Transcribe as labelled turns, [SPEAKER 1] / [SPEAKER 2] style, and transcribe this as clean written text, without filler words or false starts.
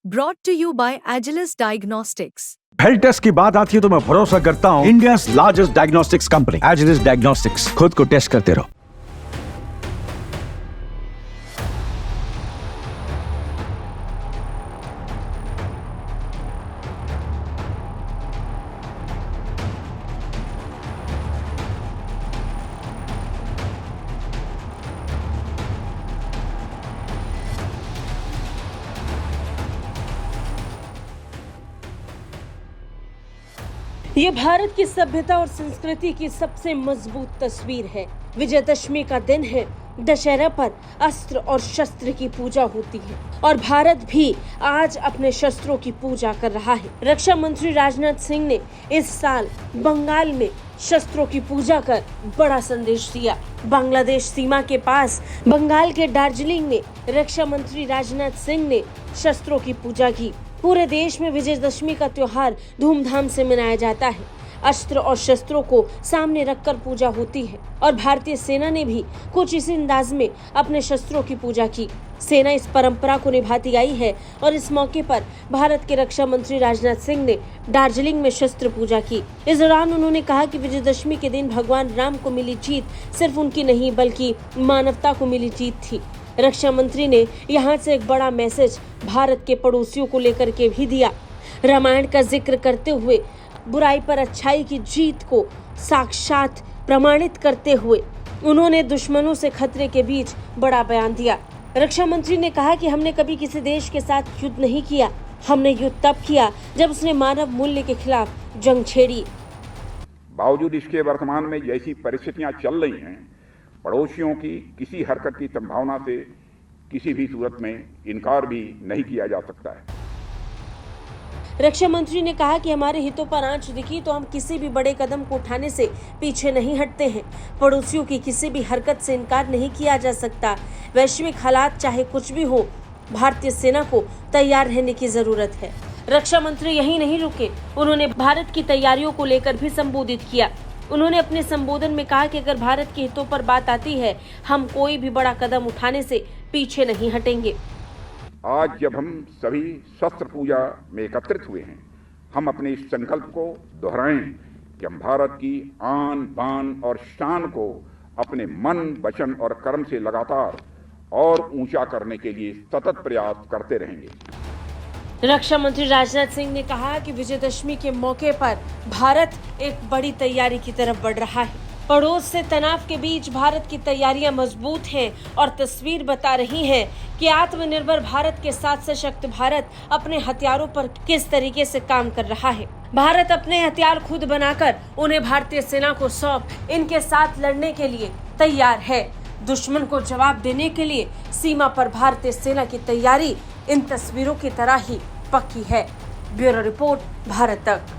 [SPEAKER 1] Brought to you by Agilus Diagnostics.
[SPEAKER 2] Health test की बात आती है तो मैं भरोसा करता हूँ India largest diagnostics company Agilus diagnostics. खुद को टेस्ट करते रहो।
[SPEAKER 3] ये भारत की सभ्यता और संस्कृति की सबसे मजबूत तस्वीर है। विजयदशमी का दिन है। दशहरा पर अस्त्र और शस्त्र की पूजा होती है और भारत भी आज अपने शस्त्रों की पूजा कर रहा है। रक्षा मंत्री राजनाथ सिंह ने इस साल बंगाल में शस्त्रों की पूजा कर बड़ा संदेश दिया। बांग्लादेश सीमा के पास बंगाल के दार्जिलिंग में रक्षा मंत्री राजनाथ सिंह ने शस्त्रों की पूजा की। पूरे देश में विजयदशमी का त्योहार धूमधाम से मनाया जाता है। अस्त्र और शस्त्रों को सामने रखकर पूजा होती है और भारतीय सेना ने भी कुछ इसी अंदाज में अपने शस्त्रों की पूजा की। सेना इस परंपरा को निभाती आई है और इस मौके पर भारत के रक्षा मंत्री राजनाथ सिंह ने दार्जिलिंग में शस्त्र पूजा की। इस दौरान उन्होंने कहा कि विजयदशमी के दिन भगवान राम को मिली जीत सिर्फ उनकी नहीं बल्कि मानवता को मिली जीत थी। रक्षा मंत्री ने यहाँ से एक बड़ा मैसेज भारत के पड़ोसियों को लेकर के भी दिया। रामायण का जिक्र करते हुए बुराई पर अच्छाई की जीत को साक्षात प्रमाणित करते हुए उन्होंने दुश्मनों से खतरे के बीच बड़ा बयान दिया। रक्षा मंत्री ने कहा कि हमने कभी किसी देश के साथ युद्ध नहीं किया। हमने युद्ध तब किया जब उसने मानव मूल्य के खिलाफ जंग छेड़ी।
[SPEAKER 4] बावजूद इसके वर्तमान में जैसी परिस्थितियां चल रही हैं, पड़ोसियों की किसी हरकत की संभावना से किसी भी सूरत में इनकार भी नहीं किया जा सकता है।
[SPEAKER 3] रक्षा मंत्री ने कहा कि हमारे हितों पर आंच दिखी तो हम किसी भी बड़े कदम को उठाने से पीछे नहीं हटते हैं। पड़ोसियों की किसी भी हरकत से इनकार नहीं किया जा सकता। वैश्विक हालात चाहे कुछ भी हो, भारतीय सेना को तैयार रहने की जरूरत है। रक्षा मंत्री यहीं नहीं रुके, उन्होंने भारत की तैयारियों को लेकर भी संबोधित किया। उन्होंने अपने संबोधन में कहा कि अगर भारत के हितों पर बात आती है, हम कोई भी बड़ा कदम उठाने से पीछे नहीं हटेंगे।
[SPEAKER 4] आज जब हम सभी शस्त्र पूजा में एकत्रित हुए हैं, हम अपने इस संकल्प को दोहराएं कि हम भारत की आन बान और शान को अपने मन, वचन और कर्म से लगातार और ऊंचा करने के लिए सतत प्रयास करते रहेंगे।
[SPEAKER 3] रक्षा मंत्री राजनाथ सिंह ने कहा कि विजयदशमी के मौके पर भारत एक बड़ी तैयारी की तरफ बढ़ रहा है। पड़ोस से तनाव के बीच भारत की तैयारियां मजबूत हैं और तस्वीर बता रही है कि आत्मनिर्भर भारत के साथ सशक्त भारत अपने हथियारों पर किस तरीके से काम कर रहा है। भारत अपने हथियार खुद बनाकर उन्हें भारतीय सेना को सौंप इनके साथ लड़ने के लिए तैयार है। दुश्मन को जवाब देने के लिए सीमा पर भारतीय सेना की तैयारी इन तस्वीरों की तरह ही पक्की है। ब्यूरो रिपोर्ट, भारत तक।